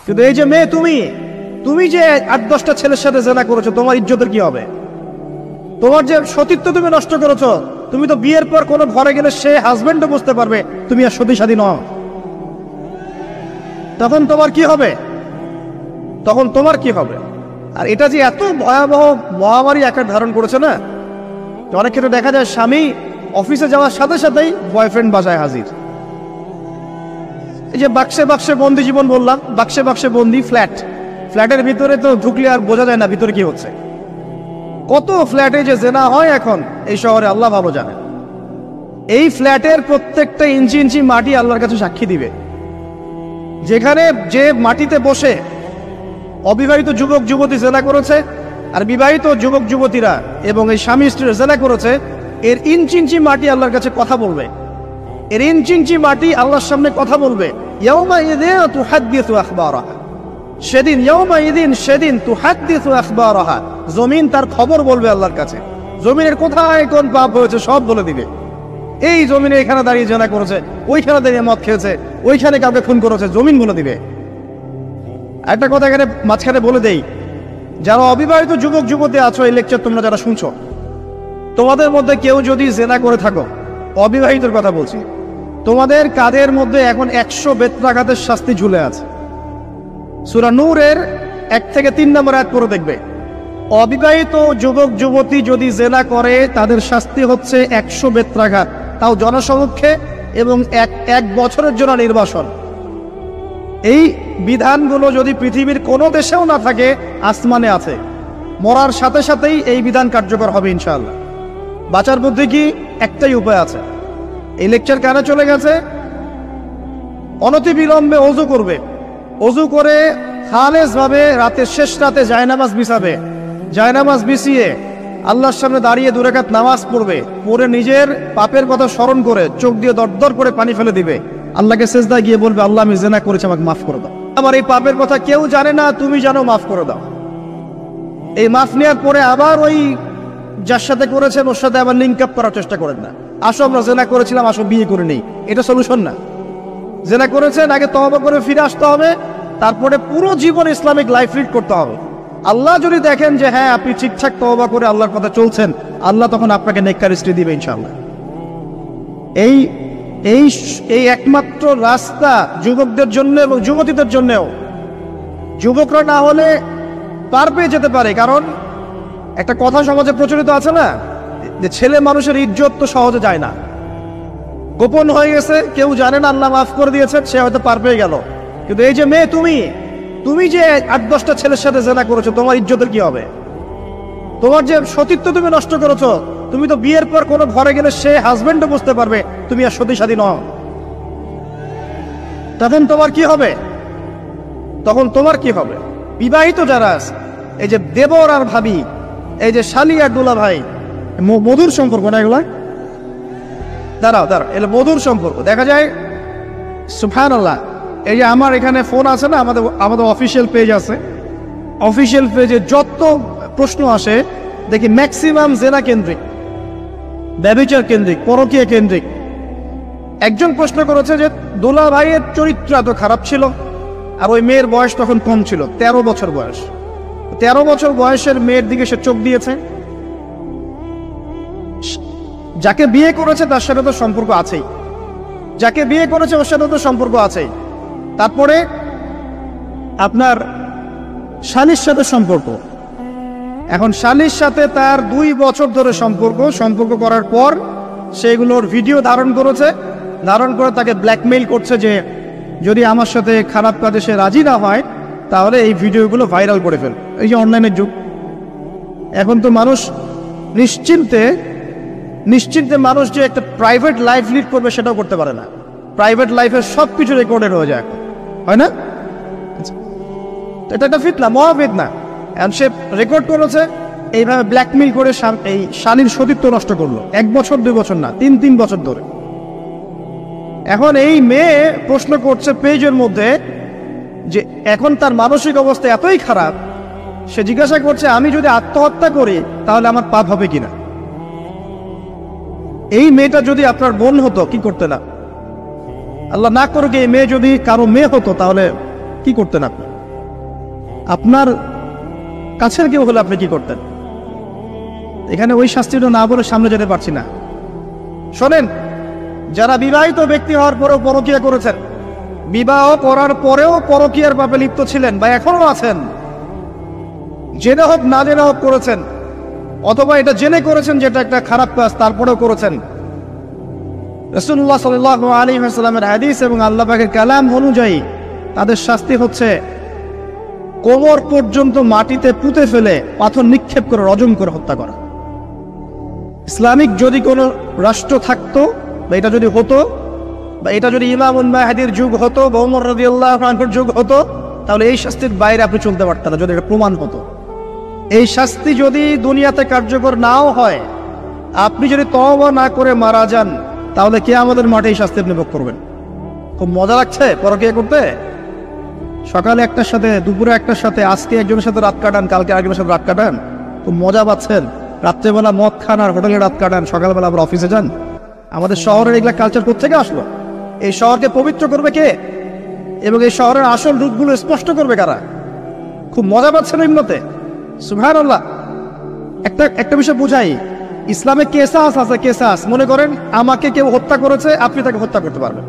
কিন্তু এই যে মেয়ে, তুমি যে 8-10টা ছেলের সাথে জেনা করেছো, তোমার ইজ্জতের কি হবে? তোমার যে সতীত্ব তুমি নষ্ট করেছো। তুমি তো বিয়ের পর কোনো ঘরে গেলে সে হাজবেন্ডও বুঝতে পারবে তুমি আর সতী সাথী নও। তখন তোমার কি হবে? আর এটা যে এত ভয়াবহ মহামারী আকার ধারণ করেছে না, অনেক ক্ষেত্রে দেখা যায় স্বামী অফিসে যাওয়ার সাথে সাথেই বয়ফ্রেন্ড বাসায় হাজির। এই যে বাক্সে বাক্সে বন্দি জীবন বললাম, বাক্সে বাক্সে বন্দি ফ্ল্যাটের ভিতরে তো ঢুকলে আর বোঝা যায় না ভিতরে কি হচ্ছে। কত ফ্ল্যাটে যে জেনা হয় এখন এই শহরে আল্লাহ ভালো জানে। এই ফ্ল্যাটের প্রত্যেকটা ইঞ্চি ইঞ্চি মাটি আল্লাহর কাছে সাক্ষী দিবে। যেখানে যে মাটিতে বসে অবিবাহিত যুবক যুবতী জেনা করেছে আর বিবাহিত যুবক যুবতীরা এবং এই স্বামী স্ত্রীরা জেনা করেছে, এর ইঞ্চি ইঞ্চি মাটি আল্লাহর কাছে কথা বলবে। এর ইঞ্চি ইঞ্চি মাটি আল্লাহর সামনে কথা বলবে। ইয়াউমাইযিন তুহাদ্দিসু আখবারাহা, সেদিন তুহাদ্দিসু আখবারাহা, জমিন তার খবর বলবে আল্লাহর কাছে। জমিনের কোথায় কোন পাপ হয়েছে সব বলে দিবে। এই জমিনে এখানে দাঁড়িয়ে জেনা করেছে, ওইখানে দাঁড়িয়ে মদ খেয়েছে, ওইখানে কাউকে খুন করেছে, জমিন বলে দিবে। একটা কথা এখানে মাঝখানে বলে দেই, যারা অবিবাহিত যুবক যুবতী আছো, এই লেকচার তোমরা যারা শুনছো, তোমাদের মধ্যে কেউ যদি জেনা করে থাকো, অবিবাহিতর কথা বলছি, তোমাদের কাঁধের মধ্যে এখন 100 বেত্রাঘাতের শাস্তি ঝুলে আছে। সূরা নূরের 1 থেকে 3 নম্বর আয়াত পড়ে দেখবে, অবিবাহিত যুবক যুবতী যদি জেনা করে তাদের শাস্তি হচ্ছে 100 বেত্রাঘাত, তাও জনসমক্ষে, এবং এক বছরের জন্য নির্বাসন। এই বিধানগুলো যদি পৃথিবীর কোনো দেশেও না থাকে, আসমানে আছে। মরার সাথে সাথেই এই বিধান কার্যকর হবে ইনশাআল্লাহ। বাঁচার মধ্যে কি একটাই উপায় আছে। এই লেকচার কানে চলে গেছে, অনতিবিলম্বে ওযু করবে। ওযু করে খালেস ভাবে রাতের শেষ রাতে জায়নামাজ বিছাবে। জায়নামাজ বিছিয়ে আল্লাহর সামনে দাঁড়িয়ে 2 রাকাত নামাজ পড়বে। পড়ে নিজের পাপের কথা স্মরণ করে চোখ দিয়ে দরদর করে পানি ফেলে দিবে। আল্লাহকে সেজদায় গিয়ে বলবে, আল্লাহ আমি জেনা করেছি, আমাকে মাফ করে দাও। আমার এই পাপের কথা কেউ জানে না, তুমি জানো, মাফ করে দাও। এই মাফ নেওয়ার পরে আবার ওই যার সাথে করেছেন ওর সাথে আবার লিঙ্ক আপ করার চেষ্টা করেন না। আসো আমরা জেনা করেছিলাম, আসো বিয়ে করে নেই, এটা সলিউশন না। জেনা করেছেন, আগে তওবা করে ফিরে আসতে হবে, তারপরে পুরো জীবন ইসলামিক লাইফ লিড করতে হবে। আল্লাহ যদি দেখেন যে হ্যাঁ আপনি ঠিকঠাক তওবা করে আল্লাহর কথা চলছেন, আল্লাহ তখন আপনাকে নেককার স্ত্রী দিবে ইনশাআল্লাহ। এই একমাত্র রাস্তা যুবকদের জন্য এবং যুবতীদের জন্যও। যুবকরা না হলে পার পেয়ে যেতে পারে, কারণ একটা কথা সমাজে প্রচলিত আছে না, যে ছেলে মানুষের ইজ্জত তো সহজে যায় না, গোপন হয়ে গেছে, কেউ জানে না, আল্লাহ মাফ করে দিয়েছেন, সে হয়তো পার পেয়ে গেল। কিন্তু এই যে মেয়ে, তুমি যে 8-10টা ছেলের সাথে জেনা করেছো, তোমার ইজ্জতের কি হবে? তোমার যে সতীত্ব তুমি নষ্ট করেছো। তুমি তো বিয়ের পর কোনো ঘরে গেলে সে হাজবেন্ডও বুঝতে পারবে তুমি আর সতী সাথী নও। তখন তোমার কি হবে? বিবাহিত যারা আছে, এই যে দেবর আর ভাবি, এই যে শালি আর দুলা ভাই, মধুর সম্পর্ক না এগুলা? দাঁড়াও, এগুলো মধুর সম্পর্ক। দেখা যায় সুবহানাল্লাহ, এই যে আমার এখানে ফোন আছে না, আমাদের অফিসিয়াল পেজ আছে, অফিসিয়াল পেজে যত প্রশ্ন আসে দেখি ম্যাক্সিমাম জেনা কেন্দ্রিক, ব্যভিচার কেন্দ্রিক, পরকীয়া কেন্দ্রিক। একজন প্রশ্ন করেছে যে দোলা ভাইয়ের চরিত্র এত খারাপ ছিল, আর ওই মেয়ের বয়স তখন কম ছিল, 13 বছর বয়স। 13 বছর বয়সের মেয়ের দিকে সে চোখ দিয়েছে। যাকে বিয়ে করেছে তার সাথে তো সম্পর্ক আছেই, যাকে বিয়ে করেছে ওর সাথে তো সম্পর্ক আছেই। তারপরে আপনার শালীর সাথে সম্পর্ক। এখন শালীর সাথে তার 2 বছর ধরে সম্পর্ক করার পর সেগুলোর ভিডিও ধারণ করেছে, ধারণ করে তাকে ব্ল্যাকমেইল করছে যে যদি আমার সাথে খারাপ কাজে সে রাজি না হয় তাহলে এই ভিডিওগুলো ভাইরাল করে ফেল। এই যে অনলাইনের যুগ, এখন তো মানুষ নিশ্চিন্তে মানুষ যে একটা প্রাইভেট লাইফ লিড করবে সেটাও করতে পারে না। প্রাইভেট লাইফের সব কিছু রেকর্ডেড হয়ে যায়, হয় না? এটা একটা ফিতনা, মহাফিতনা। এখন সে রেকর্ড করেছে, এইভাবে ব্ল্যাকমেইল করে এই শালীর সতীত্ব নষ্ট করলো। 1 বছর 2 বছর না, 3 বছর ধরে। এখন এই মেয়ে প্রশ্ন করছে পেজের মধ্যে যে এখন তার মানসিক অবস্থা এতই খারাপ, সে জিজ্ঞাসা করছে আমি যদি আত্মহত্যা করি তাহলে আমার পাপ হবে কিনা। এই মেয়েটা যদি আপনার বোন হতো কি করতেন? আল্লাহ না করুক এই মেয়ে যদি কারো মেয়ে হতো তাহলে কি করতেন আপনি? আপনার কাছের কেউ হলে আপনি কি করতেন? এখানে ওই শাস্তিটা না বলে সামনে যেতে পারছি না। শোনেন, যারা বিবাহিত ব্যক্তি হওয়ার পরেও পরকীয়া করেছেন, বিবাহ করার পরেও পরকীয়ার পাপে লিপ্ত ছিলেন বা এখনো আছেন, জেনে হোক না জেনে হোক করেছেন, অথবা এটা জেনে করেছেন যেটা একটা খারাপ কাজ তারপরেও করেছেন, রাসূলুল্লাহ সাল্লাল্লাহু আলাইহি ওয়াসাল্লামের হাদিস এবং আল্লাহ পাকের কালাম অনুযায়ী তাদের শাস্তি হচ্ছে কোমর পর্যন্ত মাটিতে পুঁতে ফেলে পাথর নিক্ষেপ করে রজম করে হত্যা করা। ইসলামিক যদি কোনো রাষ্ট্র থাকতো বা এটা যদি হতো, বা এটা যদি ইমামুল মাহদির যুগ হতো বা ওমর রাদিয়াল্লাহু আনহুর যুগ হতো, তাহলে এই শাস্তির বাইরে আপনি চলতে পারতেন না যদি এটা প্রমাণ হতো। এই শাস্তি যদি দুনিয়াতে কার্যকর নাও হয়, আপনি যদি তওবা না করে মারা যান, তাহলে কিয়ামতের মাঠে এই শাস্তি আপনি ভোগ করবেন। খুব মজা লাগছে পরকীয়া করতে। সকালে একটার সাথে, দুপুরে একটার সাথে, আজকে একজনের সাথে রাত কাটান, কালকে আরেকজনের সাথে রাত কাটান, খুব মজা পাচ্ছেন। রাত্রেবেলা মদ খান আর হোটেলে রাত কাটান, সকালবেলা আবার অফিসে যান। আমাদের শহরের এগুলা কালচার কোত্থেকে আসলো? এই শহরকে পবিত্র করবে কে এবং এই শহরের আসল রূপগুলো স্পষ্ট করবে কারা? খুব মজা পাচ্ছেন এগুলোতে। সুবহানাল্লাহ। একটা বিষয় বুঝাই, ইসলামে কেসাস আছে। কেসাস, মনে করেন আমাকে কেউ হত্যা করেছে, আপনি তাকে হত্যা করতে পারবেন।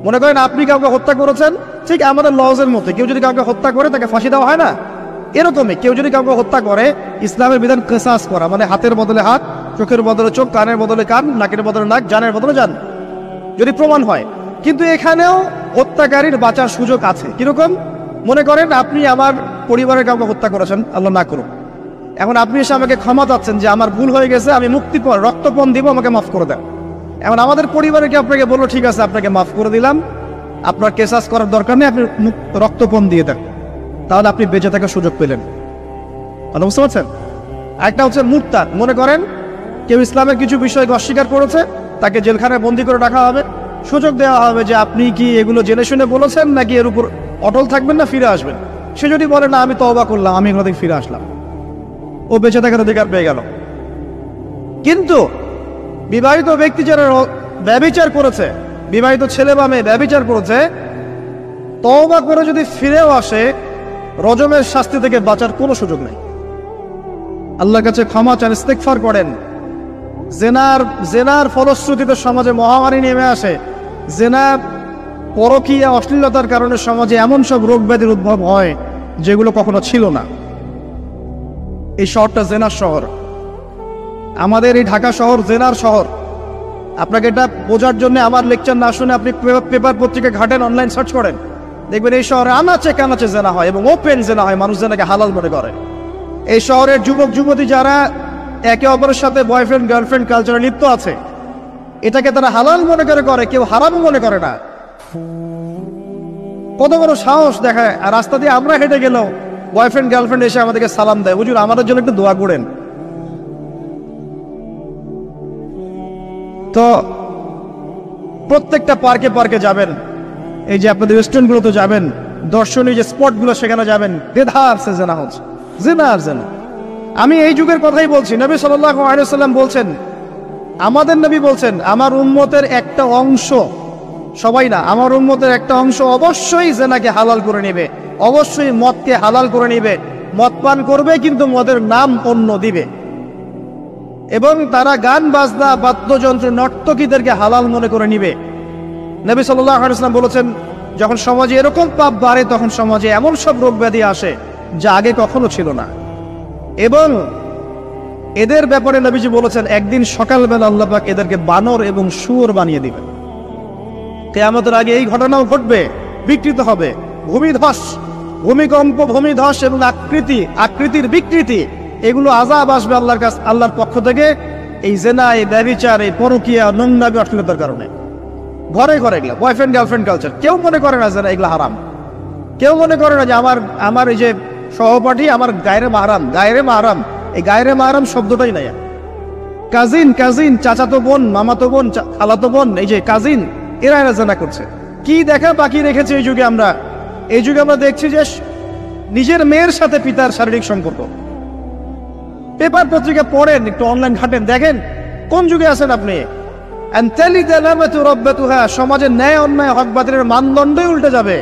মনে করেন আপনি কাউকে হত্যা করেছেন, ঠিক আমাদের লজের মধ্যে কেউ যদি কাউকে হত্যা করে তাকে ফাঁসি দেওয়া হয় না, এরকমই কেউ যদি কাউকে হত্যা করে, ইসলামের বিধান কেসাস করা, মানে হাতের বদলে হাত, চোখের বদলে চোখ, কানের বদলে কান, নাকের বদলে নাক, জানের বদলে জান, যদি প্রমাণ হয়। কিন্তু এখানেও হত্যাকারীর বাঁচার সুযোগ আছে। কিরকম? মনে করেন আপনি আমার পরিবারের কাউকে হত্যা করেছেন, আল্লাহ না করুন। এখন আপনি এসে আমাকে ক্ষমা চাচ্ছেন যে আমার ভুল হয়ে গেছে, আমি মুক্তিপণ রক্তপণ দিব, আমাকে মাফ করে দেন। এখন আমাদের পরিবারে কি আপনাকে বললো ঠিক আছে আপনাকে মাফ করে দিলাম, আপনার কেসাস করার দরকার নেই, আপনি রক্তপণ দিয়ে দেন, তাহলে আপনি বেঁচে থাকার সুযোগ পেলেন। বুঝতে পারছেন? একটা হচ্ছে মুরতাদ। মনে করেন কেউ ইসলামের কিছু বিষয়কে অস্বীকার করেছে, তাকে জেলখানায় বন্দি করে রাখা হবে, সুযোগ দেওয়া হবে যে আপনি কি এগুলো জেনে শুনে বলেছেন নাকি এর উপর অটল থাকবেন না ফিরে আসবেন। সে যদি বলে না আমি তওবা করলাম, আমি এগুলো থেকে ফিরে আসলাম, ও বেঁচে থাকার অধিকার পেয়ে গেল। কিন্তু বিবাহিত ব্যক্তি যারা ব্যভিচার করেছে, বিবাহিত ছেলে বা মেয়ে ব্যভিচার করেছে, তওবা করে যদি ফিরেও আসে, রজমের শাস্তি থেকে বাঁচার কোনো সুযোগ নেই। আল্লাহর কাছে ক্ষমা চান, ইস্তেগফার করেন। জেনার ফলশ্রুতিতে সমাজে মহামারী নেমে আসে। জেনা, পরকীয়া, অশ্লীলতার কারণে সমাজে এমন সব রোগ ব্যাধির উদ্ভব হয় যেগুলো কখনো ছিল না। এই শহরটা জেনার শহর। আমাদের এই ঢাকা শহর জেনার শহর। আপনাকে এটা বোঝার জন্য আমার লেকচার না শুনে আপনি পেপার পত্রিকা ঘাটেন, অনলাইন সার্চ করেন, দেখবেন এই শহরে আনাচে কানাচে জেনা হয় এবং ওপেন জেনা হয়, মানুষ জেনাকে হালাল মনে করে। এই শহরের যুবক যুবতী যারা একে অপরের সাথে বয়ফ্রেন্ড গার্লফ্রেন্ড কালচারে লিপ্ত আছে, এটাকে তারা হালাল মনে করে, কেউ হারাম মনে করে না। কত বড় সাহস দেখায়। আর রাস্তা দিয়ে আমরা হেঁটে গেলেও বয়ফ্রেন্ড গার্লফ্রেন্ড এসে আমাদেরকে সালাম দেয়, হুজুর আমাদের জন্য একটু দোয়া করেন। তো প্রত্যেকটা পার্কে পার্কে যাবেন, এই যে আপনাদের রেস্টুরেন্টগুলোতে যাবেন, দর্শনীয় যে স্পটগুলো সেখানে যাবেন, দেধার সে জেনা হচ্ছে, জেনা আর জেনা। আমি এই যুগের কথাই বলছি। নবী সাল্লাল্লাহু আলাইহি ওয়াসাল্লাম বলছেন, আমাদের নবী বলছেন, আমার উম্মতের একটা অংশ, সবাই না, আমার উম্মতের একটা অংশ অবশ্যই জেনাকে হালাল করে নেবে, অবশ্যই মদকে হালাল করে নেবে, মদ পান করবে কিন্তু মদের নাম অন্য দিবে, এবং তারা গান বাজনা বাদ্যযন্ত্র নর্তকীদেরকে হালাল মনে করে নিবে। নবী সাল্লাল্লাহু আলাইহি ওয়াসাল্লাম বলেছেন, যখন সমাজে এরকম পাপ বাড়ে তখন সমাজে এমন সব রোগ ব্যাধি আসে যা আগে কখনো ছিল না। এবং এদের ব্যাপারে নবীজি বলেছেন, একদিন সকালবেলা আল্লাহ পাক এদেরকে বানর এবং শুয়োর বানিয়ে দিবেন। কিয়ামতের আগে এই ঘটনাও ঘটবে, বিকৃত হবে, ভূমিধস, ভূমিকম্প, ভূমিধস এবং আকৃতির বিকৃতি, এগুলো আযাব আসবে আল্লাহর কাছে, আল্লাহর পক্ষ থেকে, এই জেনা, এই ব্যভিচার, এই পরকীয়া, নোংরামি, অশ্লীলতার কারণে। ঘরে ঘরে এগুলো বয়ফ্রেন্ড গার্লফ্রেন্ড কালচার। কেউ মনে করে না যে এগুলো হারাম, কেউ মনে করে না যে আমার এই যে সহপাঠী আমার গায়রে মাহরাম, এই গায়রে মাহরাম শব্দটাই নাই। কাজিন, চাচাতো বোন, মামাতো বোন, খালাতো বোন, এই যে কাজিন, এরা জেনা করছে। কি দেখা বাকি রেখেছে এই যুগে আমরা? এই যুগে আমরা দেখছি যে নিজের মেয়ের সাথে পিতার শারীরিক সম্পর্ক। পেপার পত্রিকা পড়েন, একটু অনলাইন ঘাটেন, দেখেন কোন যুগে আছেন আপনি। সমাজের ন্যায় অন্যায় হক বাতিলের মানদণ্ডই উল্টে যাবে।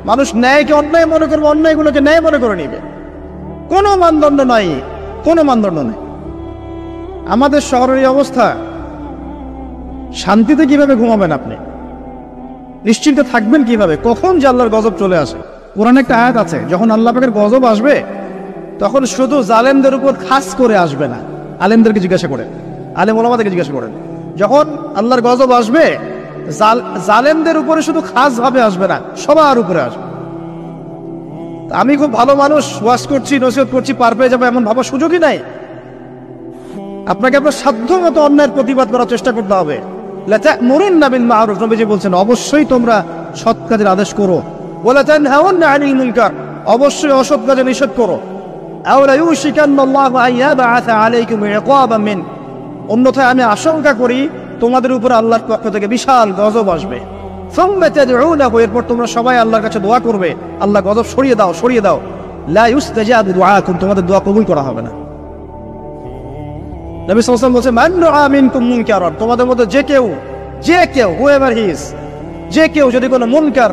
মানুষ ন্যায়কে অন্যায় মনে করবে, অন্যায়গুলোকে ন্যায় মনে করে নিবে। কোনো মানদণ্ড নাই, কোনো মানদণ্ড নেই। আমাদের শহরের এই অবস্থা, শান্তিতে কিভাবে ঘুমাবেন আপনি? নিশ্চিন্তে থাকবেন কিভাবে? কখন যে আল্লাহর গজব চলে আসে। কোরআনে একটা আয়াত আছে, যখন আল্লাহ পাকের গজব আসবে তখন শুধু জালেমদের উপর খাস করে আসবে না। আলেমদেরকে জিজ্ঞাসা করেন, আলেম ওলামাদেরকে জিজ্ঞাসা করেন, যখন আল্লাহর গজব আসবে জালেমদের উপরে শুধু খাস ভাবে আসবে না, সবার উপরে আসবে। আমি খুব ভালো মানুষ, ওয়াজ করছি, নসিহত করছি, পার পেয়ে যাবো এমন ভাবার সুযোগই নাই। আপনাকে আপনার সাধ্য মতো অন্যায়ের প্রতিবাদ করার চেষ্টা করতে হবে। লাতা'মুরুন্না বিল মা'রুফ, নবীজি বলছেন অবশ্যই তোমরা সৎ কাজের আদেশ করো। ওয়ালা তানহাউন্না আনিল মুনকার, অবশ্যই অসৎ কাজে নিষেধ করো। আও লা ইউশিকান্নাল্লাহু আন ইয়াবআসা আলাইকুম ইকাবাম মিন, অন্যথায় আমি আশঙ্কা করি তোমাদের উপর আল্লাহর পক্ষ থেকে বিশাল গজব আসবে। সুম্মা তাদউনাহু, এরপর তোমরা সবাই আল্লাহর কাছে দোয়া করবে, আল্লাহ গজব সরিয়ে দাও, সরিয়ে দাও। লা ইউস্তাজাবু দুআকুম, তোমাদের দোয়া কবুল করা হবে না। নবী সাল্লাল্লাহু আলাইহি ওয়াসাল্লাম বলেছেন মান রাআ মিনকুম মুনকারান, তোমাদের মধ্যে যে কেউ হুএভার হি ইজ, যে কেউ যদি কোনো মুনকার,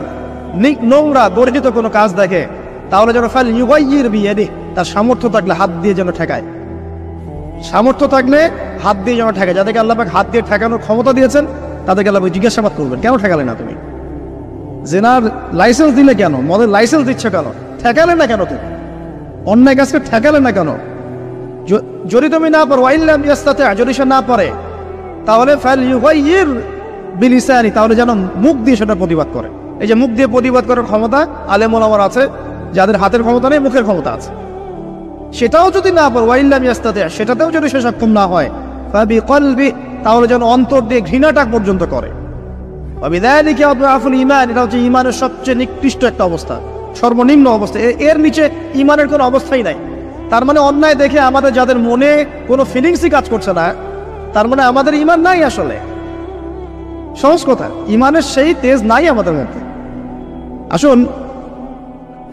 নোংরা গর্হিত কোনো কাজ দেখে, তাহলে যেন ফাল ইউগাইয়ির বিয়াদিহি, তার সামর্থ্য থাকলে হাত দিয়ে যেন ঠেকায়। সামর্থ্য থাকলে হাত দিয়ে যেন ঠেকায়। যাদেরকে আল্লাহ পাক হাত দিয়ে ঠেকানোর ক্ষমতা দিয়েছেন তাদেরকে আল্লাহ জিজ্ঞাসাবাদ করবেন, কেন ঠেকালে না তুমি? জেনার লাইসেন্স দিলে কেন? মদের লাইসেন্স দিচ্ছ কেন? ঠেকালে না কেন? তুমি অন্যায় কাজকে ঠেকালে না কেন? যদি তুমি না পারো, ওয়াইল্লাম ইয়াস্তাতি', যদি সে না পারে, তাহলে ফাল ইউগাইয়ির বিলিসানি, তাহলে যেন মুখ দিয়ে সেটা প্রতিবাদ করে। এই যে মুখ দিয়ে প্রতিবাদ করার ক্ষমতা আলেম ওলামার আছে, যাদের হাতের ক্ষমতা নেই, মুখের ক্ষমতা আছে। সেটাও যদি না পারে, ওয়াইল্লাম ইয়াস্তাতি', সেটাতেও যদি সে সক্ষম না হয়, ফাবিকলবি, তাহলে যেন অন্তর দিয়ে ঘৃণাটা পর্যন্ত করে। ওয়াবিযালিকা আদআফুল ঈমান, এটা হচ্ছে ঈমানের সবচেয়ে নিকৃষ্ট একটা অবস্থা, সর্বনিম্ন অবস্থা। এর নিচে ঈমানের কোনো অবস্থাই নাই। তার মানে অন্যায় দেখে আমাদের যাদের মনে কোনো ফিলিংসই কাজ করছে না, তার মানে আমাদের ঈমান নাই আসলে। সহজ কথা, ঈমানের সেই তেজ নাই আমাদের মধ্যে। আসুন,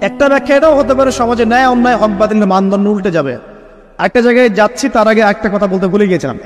একটা ব্যাখ্যা এটাও হতে পারে সমাজে ন্যায় অন্যায় হক বাতিলের মানদণ্ড উল্টে যাবে। একটা জায়গায় যাচ্ছি, তার আগে একটা কথা বলতে ভুলে গিয়েছিলাম।